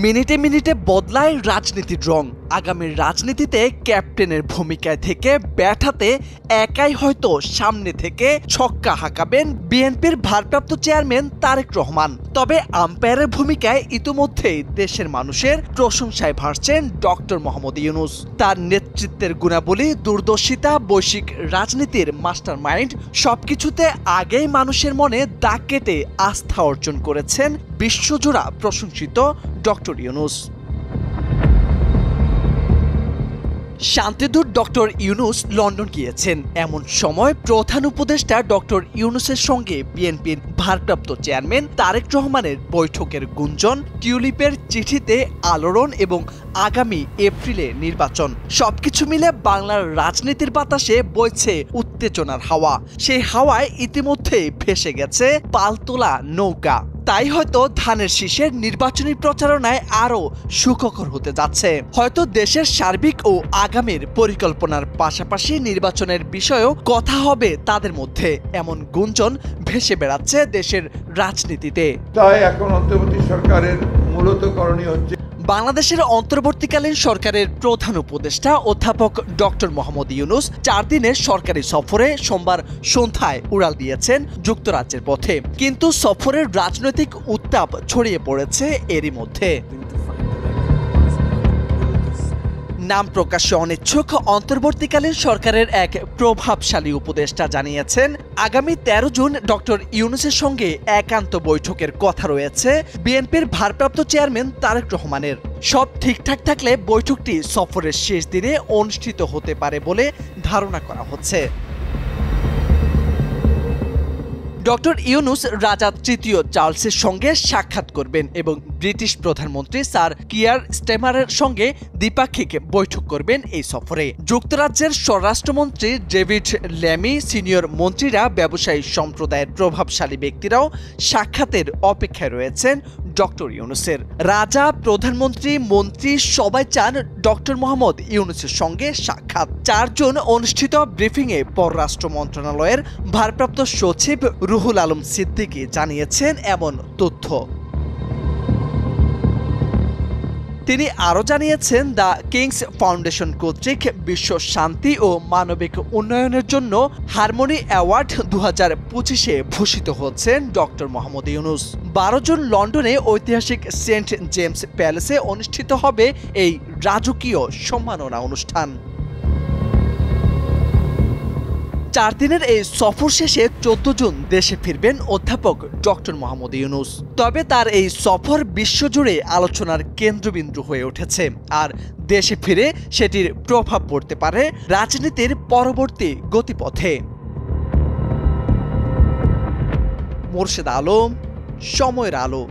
মিনিটে মিনিটে বদলায় রাজনীতির রং। আগামীর রাজনীতিতে ক্যাপ্টেনের ভূমিকায় থেকে ব্যাট একাই হয়তো সামনে থেকে ছক্কা হাঁকাবেন বিএনপির ভারপ্রাপ্ত চেয়ারম্যান তারেক রহমান। তবে আম্পায়ারের ভূমিকায় ইতিমধ্যেই দেশের মানুষের প্রশংসায় ভাসছেন ডক্টর মোহাম্মদ ইউনূস। তার নেতৃত্বের গুণাবলী, দূরদর্শিতা, বৈশ্বিক রাজনীতির মাস্টার মাইন্ড সবকিছুতে আগেই মানুষের মনে দাগ কেটে আস্থা অর্জন করেছেন বিশ্বজোড়া প্রশংসিত ডক্টর ইউনূস। শান্তিদূত ডক্টর ইউনূস লন্ডন গিয়েছেন। এমন সময় প্রধান উপদেষ্টা ডক্টর ইউনূসের সঙ্গে বিএনপির ভারপ্রাপ্ত চেয়ারম্যান তারেক রহমানের বৈঠকের গুঞ্জন, টিউলিপের চিঠিতে আলোড়ন এবং আগামী এপ্রিলে নির্বাচন, সবকিছু মিলে বাংলার রাজনীতির বাতাসে বইছে উত্তেজনার হাওয়া। সেই হাওয়ায় ইতিমধ্যেই ভেসে গেছে পালতোলা নৌকা। তাই হয়তো ধানের শীষের নির্বাচনী প্রচারণায় আরও সুখকর হতে যাচ্ছে। হয়তো দেশের সার্বিক ও আগামীর পরিকল্পনার পাশাপাশি নির্বাচনের বিষয়েও কথা হবে তাদের মধ্যে, এমন গুঞ্জন ভেসে বেড়াচ্ছে দেশের রাজনীতিতে। তাই এখন অন্তর্বর্তী সরকারের মূলত করণীয় হচ্ছে বাংলাদেশের অন্তর্বর্তীকালীন সরকারের প্রধান উপদেষ্টা অধ্যাপক ডক্টর মোহাম্মদ ইউনূস 4 দিনের সরকারি সফরে সোমবার সন্ধ্যায় উড়াল দিয়েছেন যুক্তরাজ্যের পথে। কিন্তু সফরের রাজনৈতিক উত্তাপ ছড়িয়ে পড়েছে এরই মধ্যে। নাম প্রকাশে অনিচ্ছুক অন্তর্বর্তীকালীন সরকারের এক প্রভাবশালী উপদেষ্টা জানিয়েছেন, আগামী 13 জুন ডক্টর ইউনূসের সঙ্গে একান্ত বৈঠকের কথা রয়েছে বিএনপির ভারপ্রাপ্ত চেয়ারম্যান তারেক রহমানের। সব ঠিকঠাক থাকলে বৈঠকটি সফরের শেষ দিনে অনুষ্ঠিত হতে পারে বলে ধারণা করা হচ্ছে। ডক্টর ইউনূস রাজা তৃতীয় চার্লসের সঙ্গে সাক্ষাৎ করবেন এবং ব্রিটিশ প্রধানমন্ত্রী স্যার কিয়ার স্টেমারের সঙ্গে দ্বিপাক্ষিক বৈঠক করবেন এই সফরে। যুক্তরাজ্যের স্বরাষ্ট্রমন্ত্রী ডেভিড ল্যামি, সিনিয়র মন্ত্রীরা, ব্যবসায়ী সম্প্রদায়ের প্রভাবশালী ব্যক্তিরাও সাক্ষাতের অপেক্ষায় রয়েছেন ডক্টর ইউনূসের। রাজা, প্রধানমন্ত্রী, মন্ত্রী সবাই চান ডক্টর মোহাম্মদ ইউনূসের সঙ্গে সাক্ষাৎ। 4 জুন অনুষ্ঠিত ব্রিফিংয়ে পররাষ্ট্র মন্ত্রণালয়ের ভারপ্রাপ্ত সচিব রুহুল আলম সিদ্দিকী জানিয়েছেন এমন তথ্য। তিনি আরও জানিয়েছেন, দ্য কিংস ফাউন্ডেশন কর্তৃক বিশ্ব শান্তি ও মানবিক উন্নয়নের জন্য হারমোনি অ্যাওয়ার্ড 2025-এ ভূষিত হচ্ছেন ডক্টর মোহাম্মদ ইউনূস। 12 জুন লন্ডনে ঐতিহাসিক সেন্ট জেমস প্যালেসে অনুষ্ঠিত হবে এই রাজকীয় সম্মাননা অনুষ্ঠান। 4 দিনের এই সফর শেষে 14 জুন দেশে ফিরবেন অধ্যাপক ডক্টর মোহাম্মদ ইউনূস। তবে তার এই সফর বিশ্বজুড়ে আলোচনার কেন্দ্রবিন্দু হয়ে উঠেছে, আর দেশে ফিরে সেটির প্রভাব পড়তে পারে রাজনীতির পরবর্তী গতিপথে। মোর্শেদ আলম, সময়ের আলো।